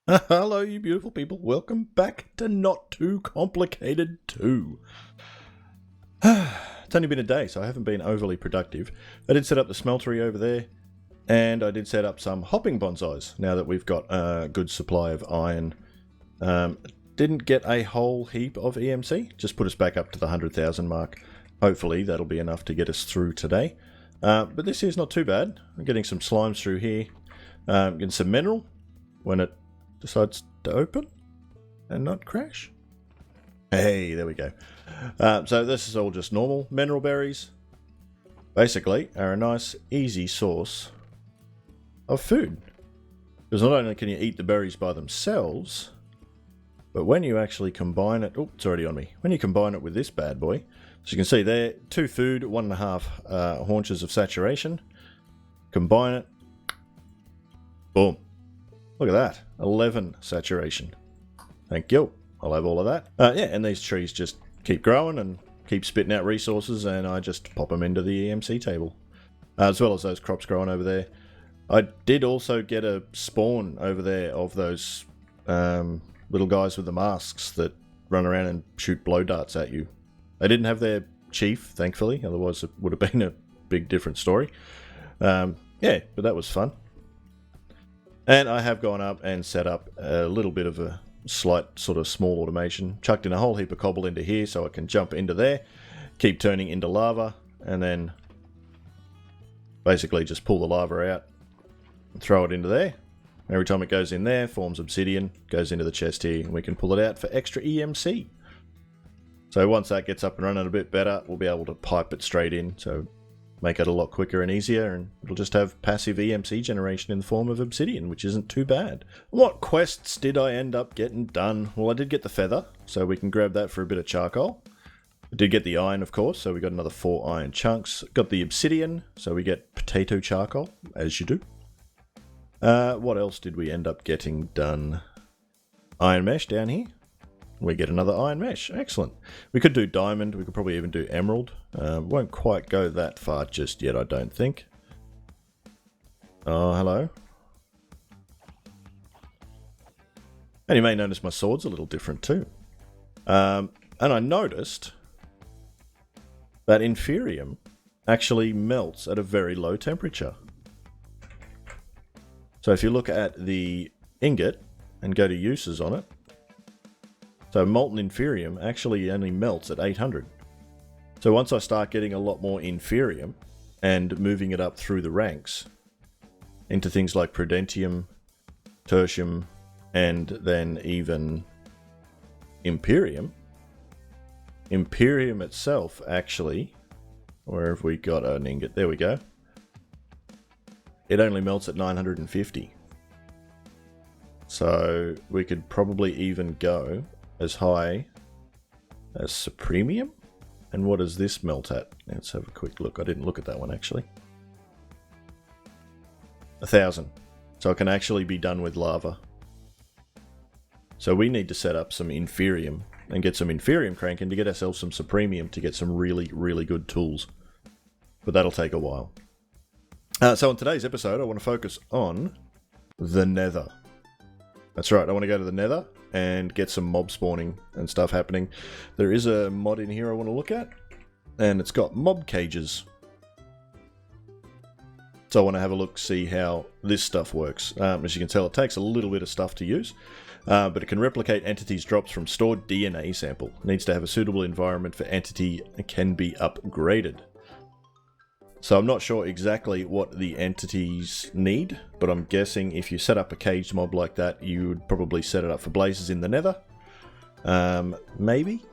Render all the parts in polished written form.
Hello, you beautiful people. Welcome back to Not Too Complicated 2. It's only been a day, so I haven't been overly productive. I did set up the smeltery over there, and I did set up some hopping bonsais, now that we've got a good supply of iron. Didn't get a whole heap of EMC, just put us back up to the 100,000 mark. Hopefully that'll be enough to get us through today. But this is not too bad. I'm getting some slimes through here. Getting some mineral when it decides to open and not crash. Hey, there we go. So this is all just normal mineral berries. Basically are a nice easy source of food, because not only can you eat the berries by themselves, but when you actually combine it, oh, it's already on me, when you combine it with this bad boy, so you can see there, 2 food, 1.5 haunches of saturation, combine it, boom. Look at that, 11 saturation. Thank you. I'll have all of that. Yeah, and these trees just keep growing and keep spitting out resources, and I just pop them into the EMC table. As well as those crops growing over there. I did also get a spawn over there of those little guys with the masks that run around and shoot blow darts at you. They didn't have their chief, thankfully, otherwise it would have been a big different story. Yeah, but that was fun. And I have gone up and set up a little bit of a slight sort of small automation. Chucked in a whole heap of cobble into here so I can jump into there, keep turning into lava, and then basically just pull the lava out and throw it into there. Every time it goes in there, forms obsidian, goes into the chest here, and we can pull it out for extra EMC. So once that gets up and running a bit better, we'll be able to pipe it straight in, so make it a lot quicker and easier, and it'll just have passive EMC generation in the form of obsidian, which isn't too bad. What quests did I end up getting done? Well, I did get the feather, so we can grab that for a bit of charcoal. I did get the iron, of course, so we got another 4 iron chunks. Got the obsidian, so we get potato charcoal, as you do. What else did we end up getting done? Iron mesh down here. We get another iron mesh. Excellent. We could do diamond. We could probably even do emerald. Won't quite go that far just yet, I don't think. Oh, hello. And you may notice my sword's a little different too. And I noticed that inferium actually melts at a very low temperature. So if you look at the ingot and go to uses on it, so molten inferium actually only melts at 800. So once I start getting a lot more inferium and moving it up through the ranks into things like prudentium, tertium, and then even imperium, imperium itself actually, where have we got an ingot? There we go. It only melts at 950. So we could probably even go as high as supremium. And what does this melt at? Let's have a quick look. I didn't look at that one actually. 1,000. So it can actually be done with lava. So we need to set up some inferium and get some inferium cranking to get ourselves some supremium to get some really, really good tools. But that'll take a while. So in today's episode, I want to focus on the Nether. That's right, I want to go to the Nether and get some mob spawning and stuff happening. There is a mod in here I want to look at, and it's got mob cages. So I want to have a look, see how this stuff works. As you can tell, it takes a little bit of stuff to use, but it can replicate entities' drops from stored DNA sample. It needs to have a suitable environment for entity and can be upgraded. So I'm not sure exactly what the entities need, but I'm guessing if you set up a caged mob like that, you would probably set it up for blazes in the Nether. Maybe.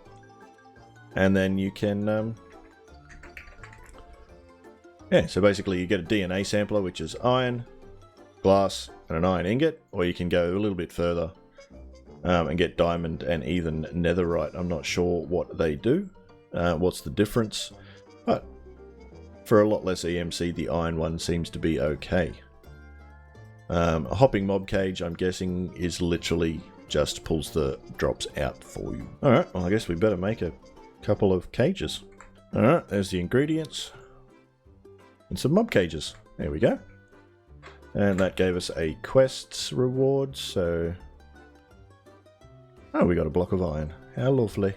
And then you can... yeah, so basically you get a DNA sampler, which is iron, glass, and an iron ingot, or you can go a little bit further and get diamond and even netherite. I'm not sure what they do, what's the difference, but for a lot less EMC, the iron one seems to be okay. A hopping mob cage, I'm guessing, is literally just pulls the drops out for you. Alright, well I guess we better make a couple of cages. Alright, there's the ingredients. And some mob cages. There we go. And that gave us a quests reward, so Oh, we got a block of iron. How lovely.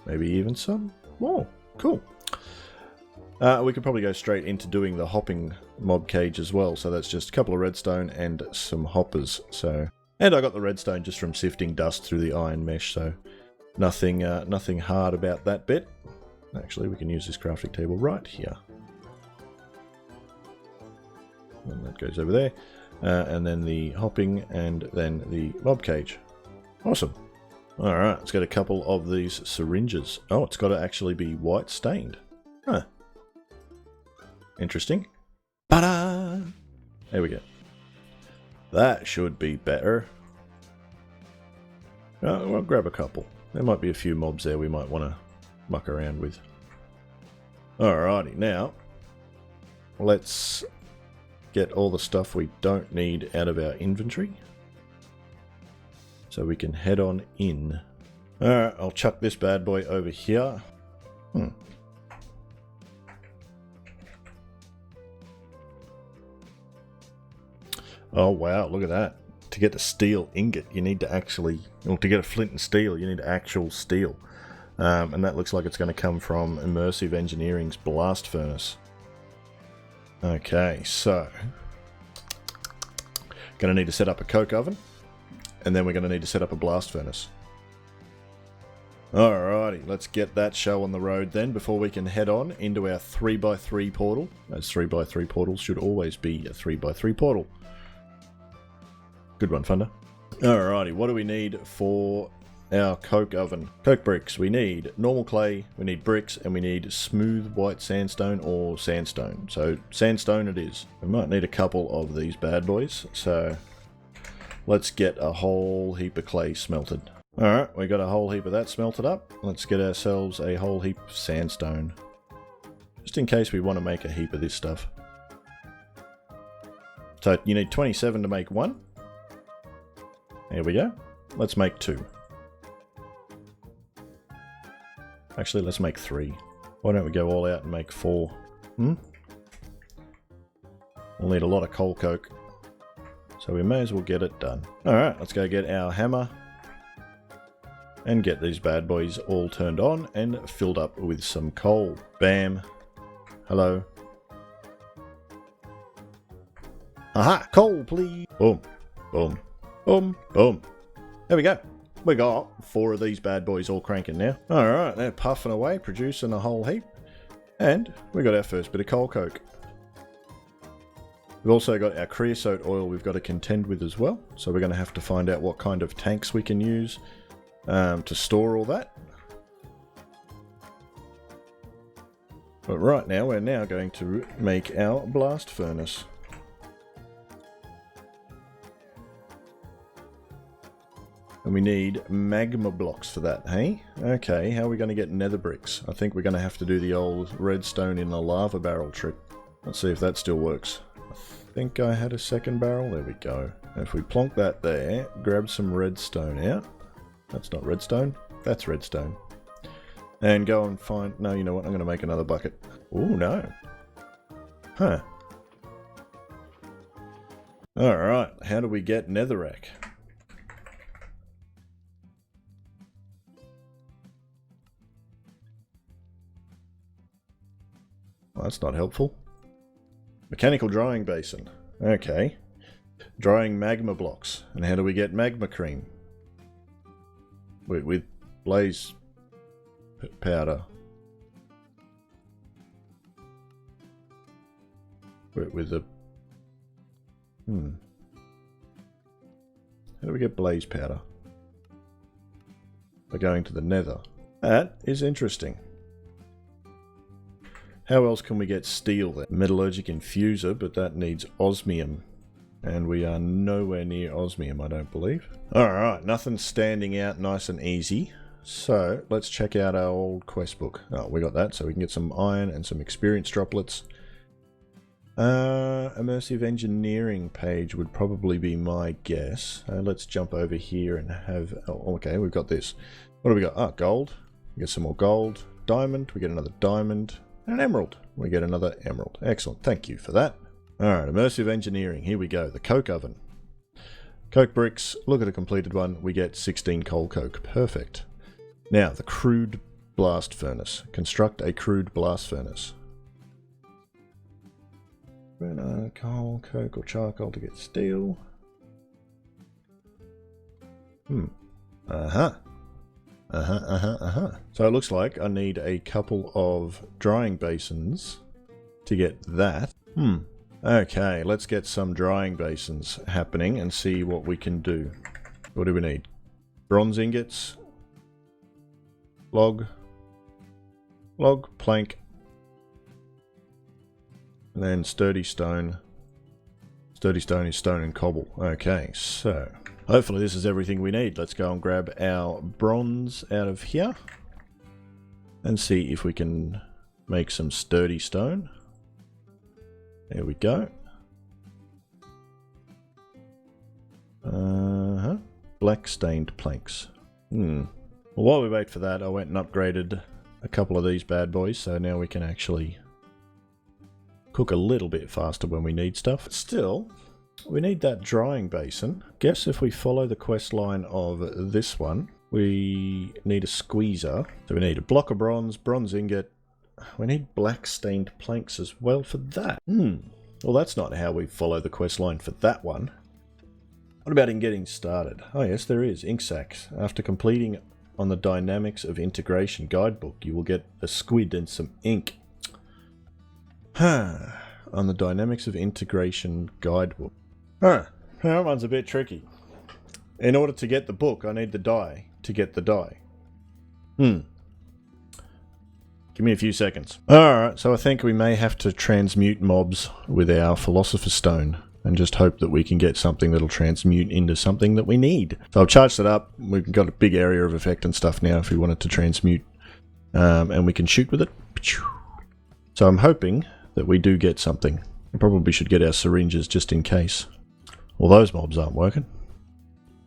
Maybe even some more. Cool. We could probably go straight into doing the hopping mob cage as well. So that's just a couple of redstone and some hoppers. And I got the redstone just from sifting dust through the iron mesh. So nothing hard about that bit. Actually, we can use this crafting table right here. And that goes over there. And then the hopping and then the mob cage. Awesome. Alright, let's get a couple of these syringes. Oh, it's got to actually be white stained. Huh. Interesting. Ta-da! There we go. That should be better. We'll grab a couple. There might be a few mobs there we might want to muck around with. Alrighty, now let's get all the stuff we don't need out of our inventory. So we can head on in. Alright, I'll chuck this bad boy over here. Oh wow, look at that. To get the steel ingot, you need to actually... Well, to get a flint and steel, you need actual steel. And that looks like it's going to come from Immersive Engineering's blast furnace. Okay, so... Going to need to set up a coke oven. And then we're going to need to set up a blast furnace. Alrighty, let's get that show on the road then before we can head on into our 3x3 portal. Those 3x3 portals should always be a 3x3 portal. Good one, Thunder. Alrighty, what do we need for our coke oven? Coke bricks. We need normal clay, we need bricks, and we need smooth white sandstone or sandstone. So sandstone it is. We might need a couple of these bad boys. So let's get a whole heap of clay smelted. Alright, we got a whole heap of that smelted up. Let's get ourselves a whole heap of sandstone. Just in case we want to make a heap of this stuff. So you need 27 to make one. There we go. Let's make 2. Actually, let's make 3. Why don't we go all out and make 4? We'll need a lot of coal coke. So we may as well get it done. Alright, let's go get our hammer. And get these bad boys all turned on and filled up with some coal. Bam. Hello. Aha! Coal, please! Boom. Boom. Boom. Boom. There we go. We got 4 of these bad boys all cranking now. Alright, they're puffing away, producing a whole heap. And we got our first bit of coal coke. We've also got our creosote oil we've got to contend with as well. So we're going to have to find out what kind of tanks we can use to store all that. But right now, we're now going to make our blast furnace. And we need magma blocks for that, hey? Okay, how are we going to get nether bricks? I think we're going to have to do the old redstone in a lava barrel trick. Let's see if that still works. I think I had a second barrel. There we go. If we plonk that there, grab some redstone out. That's not redstone. That's redstone. And go and find... No, you know what? I'm going to make another bucket. Oh, no. Huh. Alright, how do we get netherrack? Well, that's not helpful. Mechanical drying basin. Okay. Drying magma blocks. And how do we get magma cream? With blaze powder. With a... How do we get blaze powder? By going to the nether. That is interesting. How else can we get steel then? Metallurgic infuser, but that needs osmium. And we are nowhere near osmium, I don't believe. Alright, nothing's standing out nice and easy. So, let's check out our old quest book. Oh, we got that, so we can get some iron and some experience droplets. Immersive engineering page would probably be my guess. Let's jump over here and have... Oh, okay, we've got this. What do we got? Ah, gold. We get some more gold. Diamond. We get another diamond. And an emerald. We get another emerald. Excellent. Thank you for that. Alright, immersive engineering. Here we go. The coke oven. Coke bricks, look at a completed one, we get 16 coal coke. Perfect. Now, the crude blast furnace. Construct a crude blast furnace. Burn coal, coke, or charcoal to get steel. So it looks like I need a couple of drying basins to get that. Okay, let's get some drying basins happening and see what we can do. What do we need? Bronze ingots. Log, plank, and then sturdy stone. Sturdy stone is stone and cobble. Okay, so hopefully this is everything we need. Let's go and grab our bronze out of here and see if we can make some sturdy stone. There we go. Black stained planks. Well, while we wait for that, I went and upgraded a couple of these bad boys, so now we can actually cook a little bit faster when we need stuff. Still, we need that drying basin. Guess if we follow the quest line of this one, we need a squeezer. So we need a block of bronze, bronze ingot. We need black stained planks as well for that. Well, that's not how we follow the quest line for that one. What about in getting started? Oh yes, there is. Ink sacks. After completing on the Dynamics of Integration guidebook, you will get a squid and some ink. On the Dynamics of Integration guidebook. That one's a bit tricky. In order to get the book, I need the die to get the die. Give me a few seconds. Alright, so I think we may have to transmute mobs with our Philosopher's Stone and just hope that we can get something that'll transmute into something that we need. So I've charged it up. We've got a big area of effect and stuff now if we wanted to transmute. And we can shoot with it. So I'm hoping that we do get something. We probably should get our syringes just in case. Well, those mobs aren't working.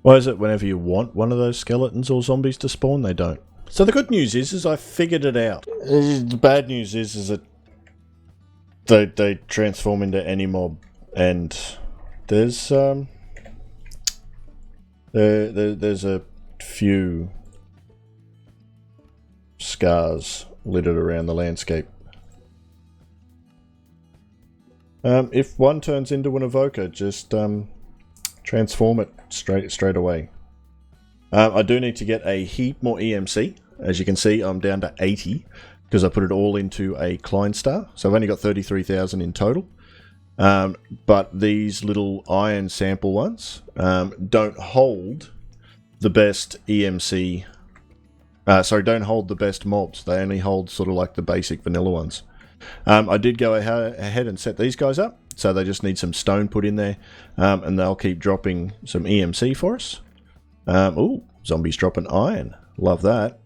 Why is it whenever you want one of those skeletons or zombies to spawn, they don't? So the good news is I figured it out. The bad news is that they transform into any mob. And there's there's a few scars littered around the landscape. If one turns into an evoker, just transform it straight away. I do need to get a heap more EMC. As you can see, I'm down to 80 because I put it all into a Kleinstar. So I've only got 33,000 in total. But these little iron sample ones don't hold the best EMC. Don't hold the best mobs. They only hold sort of like the basic vanilla ones. I did go ahead and set these guys up, so they just need some stone put in there, and they'll keep dropping some EMC for us. Ooh, zombies dropping iron. Love that.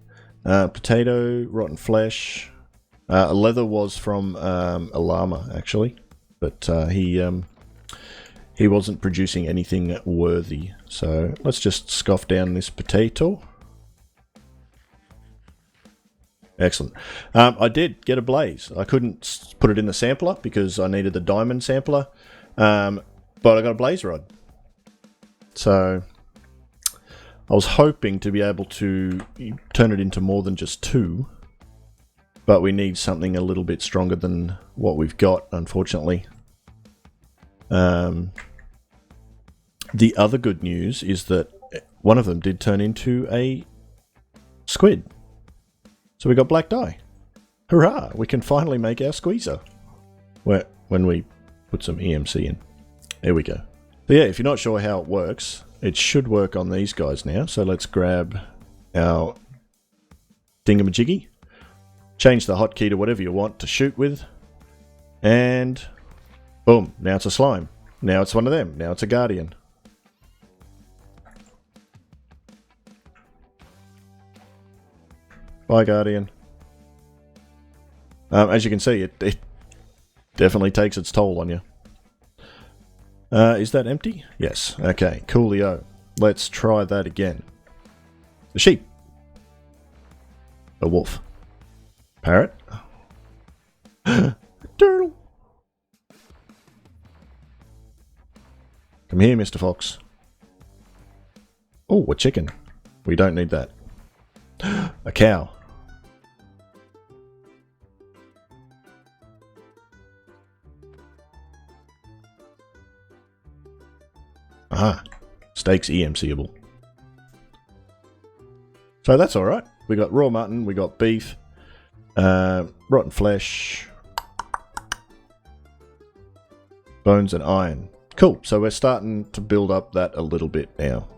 Potato, rotten flesh. Leather was from a llama, actually. But he wasn't producing anything worthy. So let's just scoff down this potato. Excellent. I did get a blaze. I couldn't put it in the sampler because I needed the diamond sampler. But I got a blaze rod. So I was hoping to be able to turn it into more than just 2. But we need something a little bit stronger than what we've got, unfortunately. The other good news is that one of them did turn into a squid. So we got black dye. Hurrah! We can finally make our squeezer. When we put some EMC in. There we go. So yeah, if you're not sure how it works, it should work on these guys now. So let's grab our dingamajiggy. Change the hotkey to whatever you want to shoot with. And boom, now it's a slime. Now it's one of them. Now it's a guardian. Bye, guardian. As you can see, it definitely takes its toll on you. Is that empty? Yes. Okay, coolio. Let's try that again. A sheep. A wolf. Parrot. Turtle. Come here, Mr. Fox. Oh, a chicken. We don't need that. A cow. Ah, steaks EMCable. So that's alright. We got raw mutton, we got beef, rotten flesh, bones and iron. Cool, so we're starting to build up that a little bit now.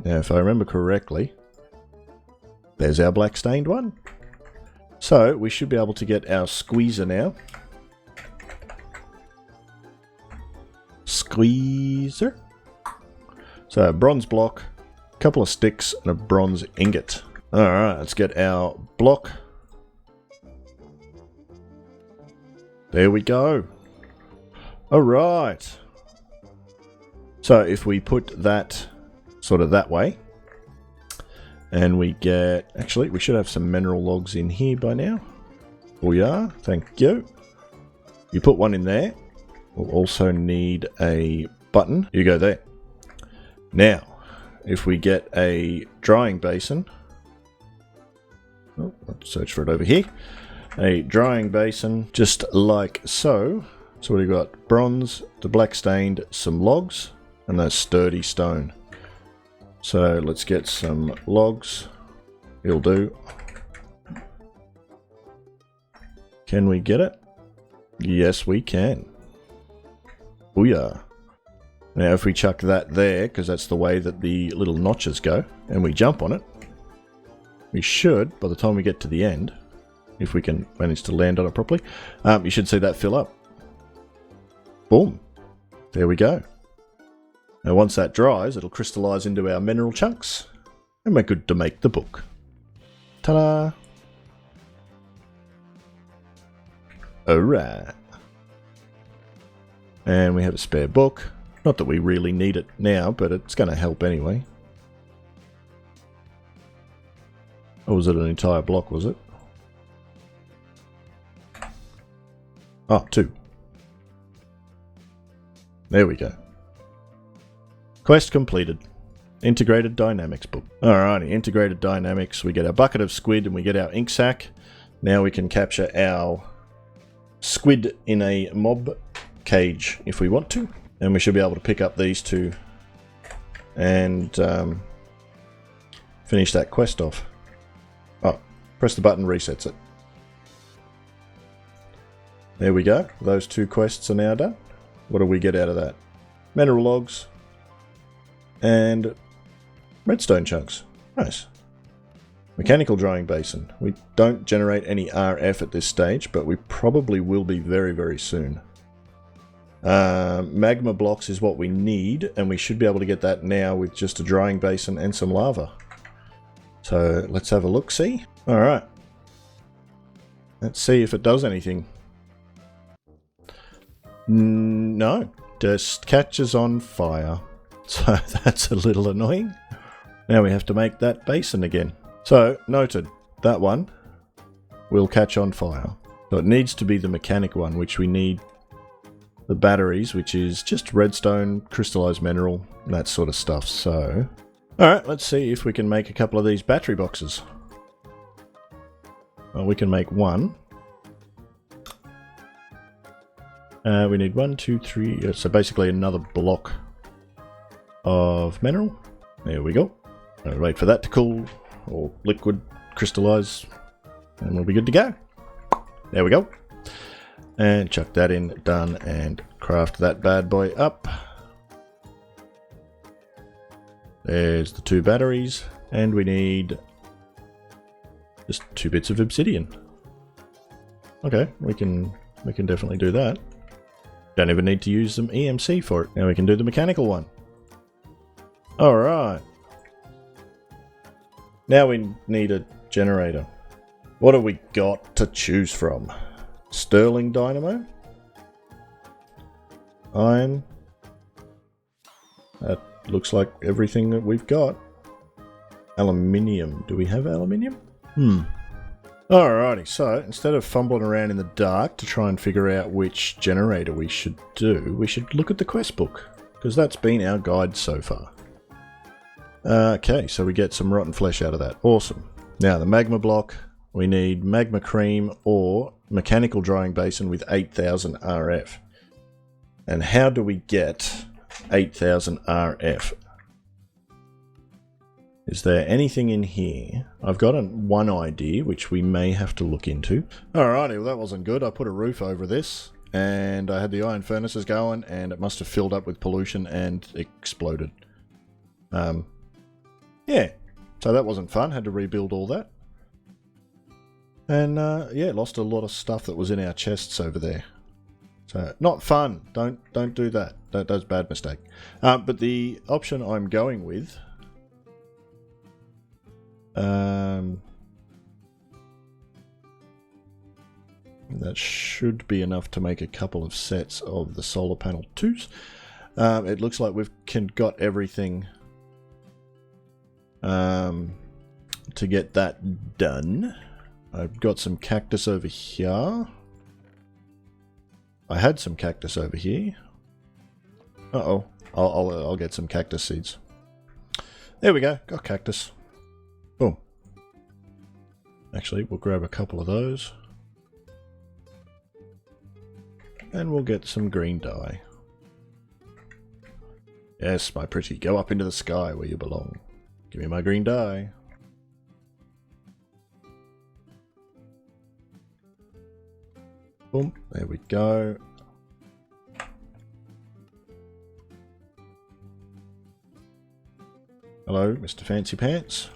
Now, if I remember correctly, there's our black stained one. So we should be able to get our squeezer now. Squeezer. So a bronze block, a couple of sticks, and a bronze ingot. Alright, let's get our block. There we go. Alright. So if we put that sort of that way, and we get... Actually, we should have some mineral logs in here by now. Oh yeah, thank you. You put one in there. We'll also need a button. You go there. Now, if we get a drying basin... Oh, let's search for it over here. A drying basin, just like so. So we've got bronze, the black stained, some logs, and a sturdy stone. So let's get some logs. It'll do. Can we get it? Yes, we can. Booyah. Now if we chuck that there, because that's the way that the little notches go, and we jump on it, we should, by the time we get to the end, if we can manage to land on it properly, you should see that fill up. Boom. There we go. Now once that dries, it'll crystallize into our mineral chunks, and we're good to make the book. Ta-da! Alright. And we have a spare book. Not that we really need it now, but it's going to help anyway. Or was it an entire block, was it? Oh, 2. There we go. Quest completed. Integrated Dynamics book. Alrighty, Integrated Dynamics. We get our bucket of squid and we get our ink sac. Now we can capture our squid in a mob cage if we want to. And we should be able to pick up these two and finish that quest off. Oh, press the button, resets it. There we go. Those 2 quests are now done. What do we get out of that? Mineral logs and redstone chunks. Nice. Mechanical drying basin. We don't generate any RF at this stage, but we probably will be very, very soon. Magma blocks is what we need, and we should be able to get that now with just a drying basin and some lava. So let's have a look, see? Alright. Let's see if it does anything. No, just catches on fire. So that's a little annoying. Now we have to make that basin again. So, noted, that one will catch on fire. So it needs to be the mechanic one, which we need the batteries, which is just redstone, crystallized mineral, that sort of stuff. So, alright, let's see if we can make a couple of these battery boxes. Well, we can make one. We need 1, 2, 3, so basically another block of mineral. There we go. I'll wait for that to cool, or liquid crystallize, and we'll be good to go. There we go. And chuck that in, done, and craft that bad boy up. There's the 2 batteries, and we need just 2 bits of obsidian. Okay, we can definitely do that. Don't even need to use some EMC for it. Now we can do the mechanical one. Alright. Now we need a generator. What have we got to choose from? Sterling dynamo? Iron? That looks like everything that we've got. Aluminium. Do we have aluminium? Alrighty, so instead of fumbling around in the dark to try and figure out which generator we should do, we should look at the quest book, because that's been our guide so far. Okay, so we get some rotten flesh out of that. Awesome. Now the magma block, we need magma cream or mechanical drying basin with 8000 RF. And how do we get 8000 RF? Is there anything in here? I've got one idea, which we may have to look into. Alrighty, well that wasn't good. I put a roof over this, and I had the iron furnaces going, and it must have filled up with pollution and exploded. Yeah, so that wasn't fun. Had to rebuild all that. And yeah, lost a lot of stuff that was in our chests over there. So not fun. Don't do that. That's a bad mistake. But the option I'm going with, that should be enough to make a couple of sets of the solar panel 2s. It looks like we've got everything to get that done. I've got some cactus over here. I had some cactus over here. Uh-oh. I'll get some cactus seeds. There we go. Got cactus. Boom. Actually, we'll grab a couple of those. And we'll get some green dye. Yes, my pretty. Go up into the sky where you belong. Give me my green dye. Boom. There we go. Hello, Mr. Fancy Pants.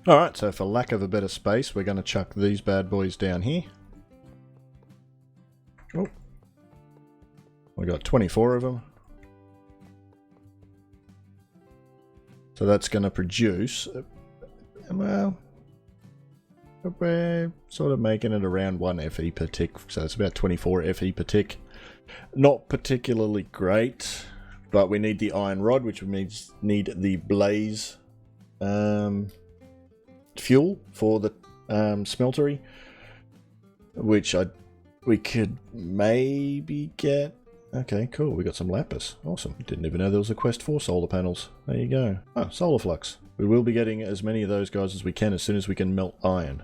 Alright, so for lack of a better space, we're going to chuck these bad boys down here. Oh. We got 24 of them. So that's going to produce, well, we're sort of making it around 1 FE per tick, so it's about 24 FE per tick. Not particularly great, but we need the iron rod, which means need the blaze fuel for the smeltery, which we could maybe get. Okay, cool. We got some lapis. Awesome. Didn't even know there was a quest for solar panels. There you go. Oh, solar flux. We will be getting as many of those guys as we can as soon as we can melt iron.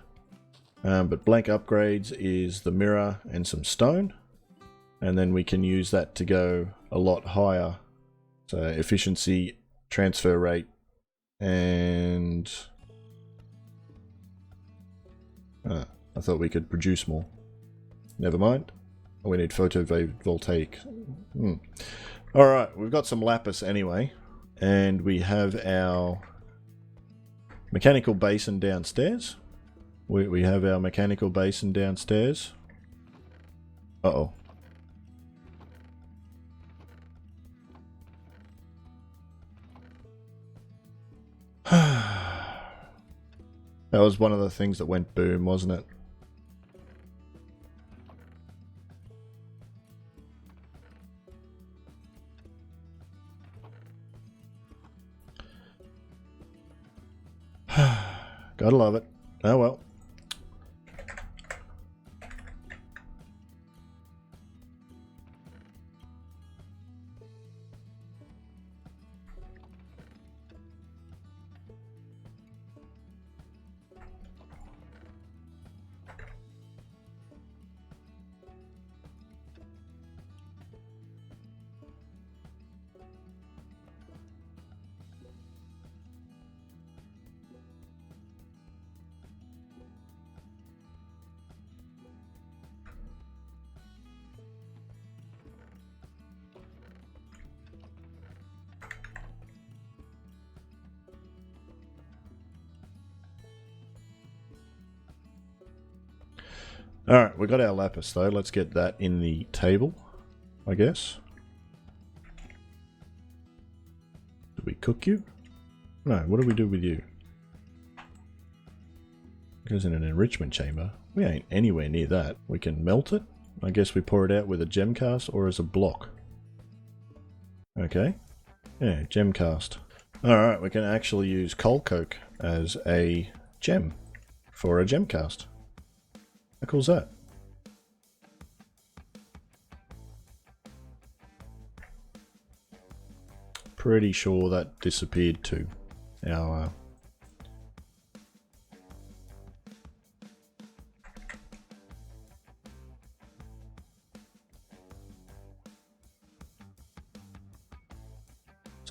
But blank upgrades is the mirror and some stone. And then we can use that to go a lot higher. So efficiency, transfer rate, and... I thought we could produce more. Never mind. We need photovoltaic. Alright, we've got some lapis anyway. And we have our mechanical basin downstairs. We have our mechanical basin downstairs. Uh-oh. That was one of the things that went boom, wasn't it? Gotta love it. Oh well. Alright, we got our lapis though. Let's get that in the table, I guess. Do we cook you? No, what do we do with you? Goes in an enrichment chamber. We ain't anywhere near that. We can melt it. I guess we pour it out with a gem cast or as a block. Okay. Yeah, gem cast. Alright, we can actually use coal coke as a gem for a gem cast. How cool's that? Pretty sure that disappeared too. our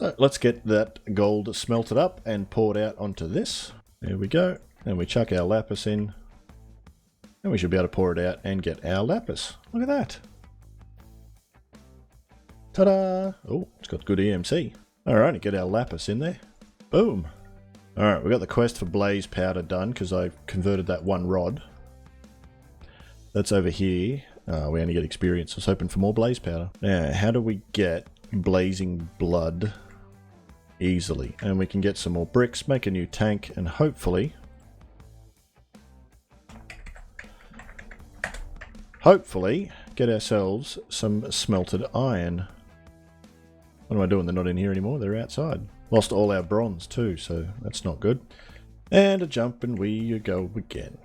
So let's get that gold smelted up and poured out onto this. There we go. And we chuck our lapis in. And we should be able to pour it out and get our lapis. Look at that. Ta-da! Oh, it's got good EMC. Alright, get our lapis in there. Boom. Alright, we got the quest for blaze powder done because I converted that one rod. That's over here. We only get experience. I was hoping for more blaze powder. Now, how do we get blazing blood easily? And we can get some more bricks, make a new tank, and hopefully get ourselves some smelted iron. What am I doing? They're not in here anymore. They're outside. Lost all our bronze too, so that's not good. And a jump and we go again.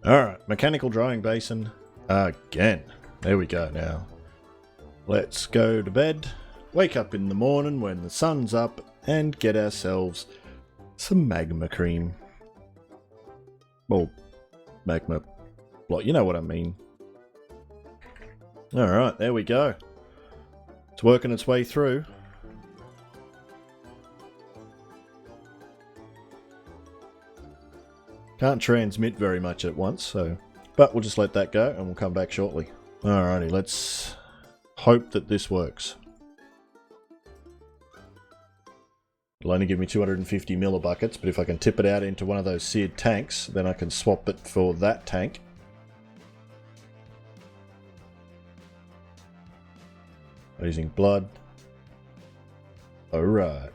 Alright, mechanical drying basin again. There we go now. Let's go to bed, wake up in the morning when the sun's up, and get ourselves some magma cream. Well, magma block, you know what I mean. Alright, there we go. It's working its way through. Can't transmit very much at once, so... But we'll just let that go and we'll come back shortly. Alrighty, let's hope that this works. It'll only give me 250 millibuckets, but if I can tip it out into one of those seared tanks, then I can swap it for that tank. Using blood. Alright.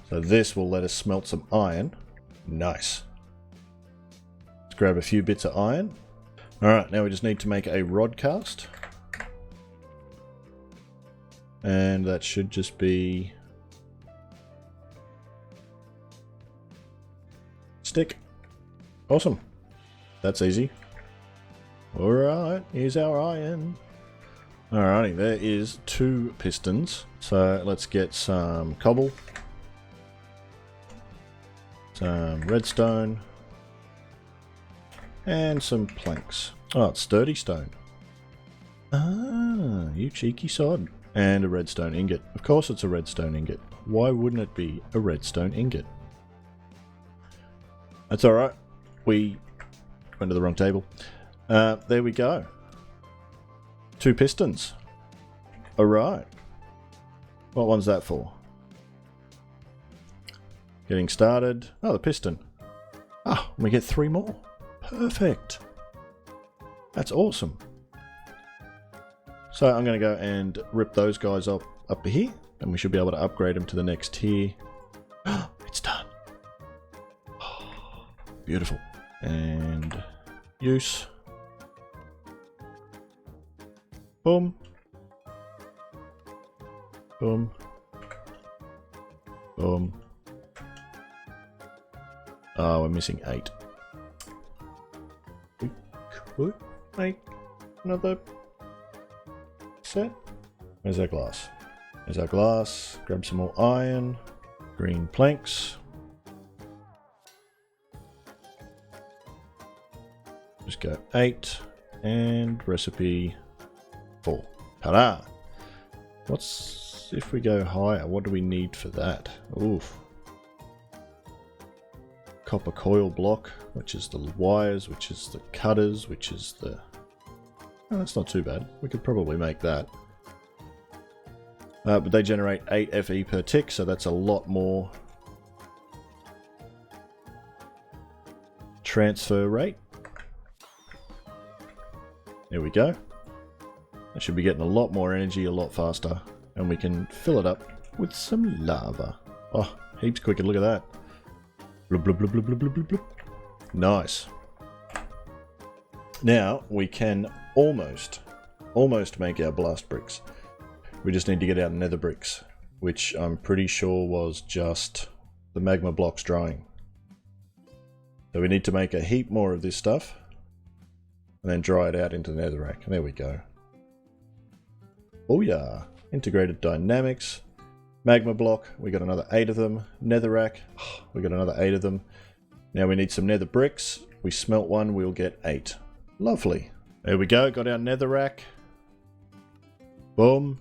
So this will let us smelt some iron. Nice. Let's grab a few bits of iron. Alright, now we just need to make a rod cast. And that should just be... stick. Awesome. That's easy. Alright, here's our iron. Alrighty, there is 2 pistons. So let's get some cobble. Some redstone. And some planks. Oh, it's sturdy stone. Ah, you cheeky sod. And a redstone ingot. Of course it's a redstone ingot. Why wouldn't it be a redstone ingot? That's alright. We went to the wrong table. There we go. 2 pistons. Alright. What one's that for? Getting started. Oh, the piston. Ah, we get 3 more. Perfect. That's awesome. So I'm going to go and rip those guys up here, and we should be able to upgrade them to the next tier. It's done. Beautiful. And use. Boom. Boom. Boom. Oh, we're missing 8. We could make another set. Where's our glass? There's our glass. Grab some more iron. Green planks. Just go 8 and recipe 4. Ta-da! What's if we go higher? What do we need for that? Oof. Copper coil block, which is the wires, which is the cutters, which is the... Oh, that's not too bad. We could probably make that. But they generate 8 FE per tick, so that's a lot more transfer rate. There we go. I should be getting a lot more energy a lot faster, and we can fill it up with some lava. Oh, heaps quicker, look at that. Blub, blub, blub, blub, blub, blub, blub. Nice. Now we can almost make our blast bricks. We just need to get our nether bricks, which I'm pretty sure was just the magma blocks drying. So we need to make a heap more of this stuff and then dry it out into the netherrack. There we go. Oh yeah, integrated dynamics, magma block, we got another 8 of them, netherrack, we got another 8 of them. Now we need some nether bricks, we smelt one, we'll get 8. Lovely. There we go, got our netherrack. Boom.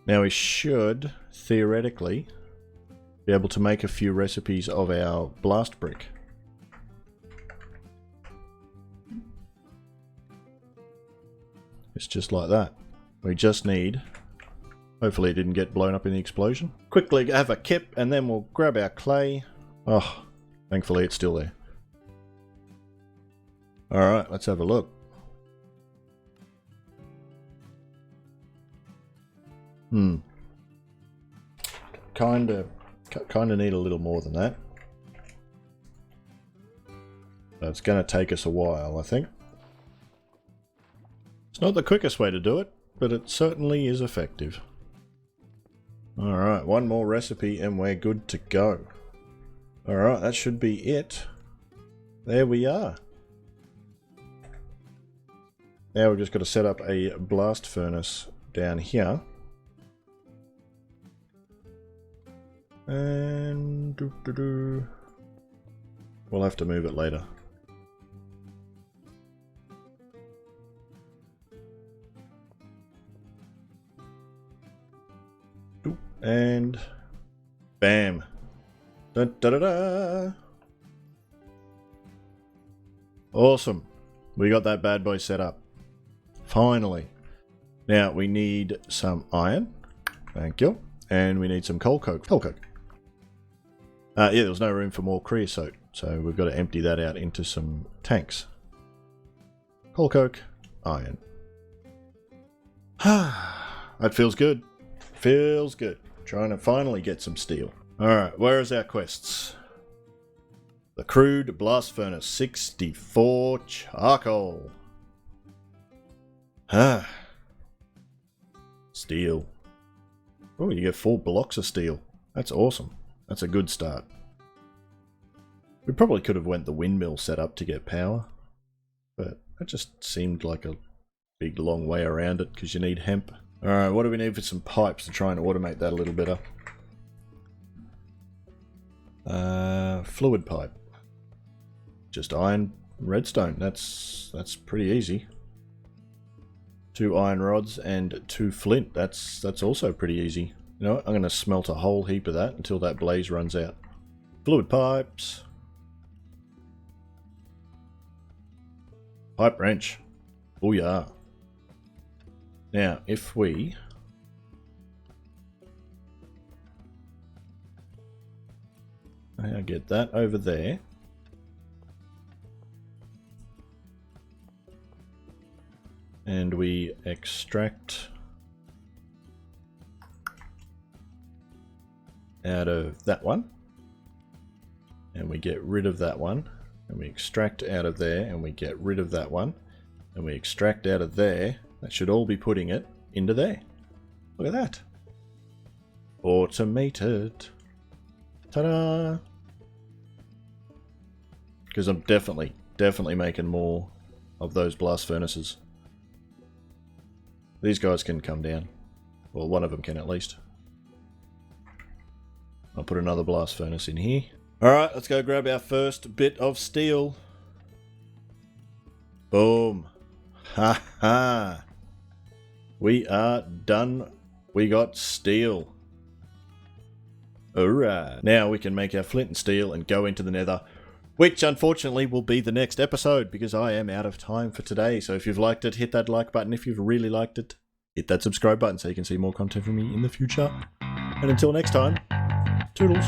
Now we should, theoretically, be able to make a few recipes of our blast brick. It's just like that. We just need... Hopefully it didn't get blown up in the explosion. Quickly have a kip and then we'll grab our clay. Oh, thankfully it's still there. Alright, let's have a look. Kinda need a little more than that. So it's gonna take us a while, I think. It's not the quickest way to do it, but it certainly is effective. Alright, one more recipe and we're good to go. Alright, that should be it. There we are. Now we've just got to set up a blast furnace down here. And we'll have to move it later. And bam. Dun, da, da, da. Awesome. We got that bad boy set up. Finally. Now we need some iron. Thank you. And we need some coal coke. Coal coke. Yeah, there was no room for more creosote, so we've got to empty that out into some tanks. Coal coke, iron. That feels good. Feels good. Trying to finally get some steel. Alright, where is our quests? The crude blast furnace, 64 charcoal. Steel. Oh, you get 4 blocks of steel. That's awesome. That's a good start. We probably could have went the windmill setup to get power, but that just seemed like a big long way around it because you need hemp. Alright, what do we need for some pipes to try and automate that a little better? Fluid pipe. Just iron, redstone. That's pretty easy. 2 iron rods and 2 flint. That's also pretty easy. You know what? I'm going to smelt a whole heap of that until that blaze runs out. Fluid pipes. Pipe wrench. Oh yeah. Now, if we... I'll get that over there. And we extract out of that one. And we get rid of that one, and we extract out of there, and we get rid of that one, and we extract out of there. That should all be putting it into there. Look at that. Automated. Ta-da! Because I'm definitely making more of those blast furnaces. These guys can come down. Well, one of them can at least. I'll put another blast furnace in here. Alright, let's go grab our first bit of steel. Boom. Ha ha. We are done. We got steel. Alright. Now we can make our flint and steel and go into the nether. Which unfortunately will be the next episode because I am out of time for today. So if you've liked it, hit that like button. If you've really liked it, hit that subscribe button so you can see more content from me in the future. And until next time, toodles.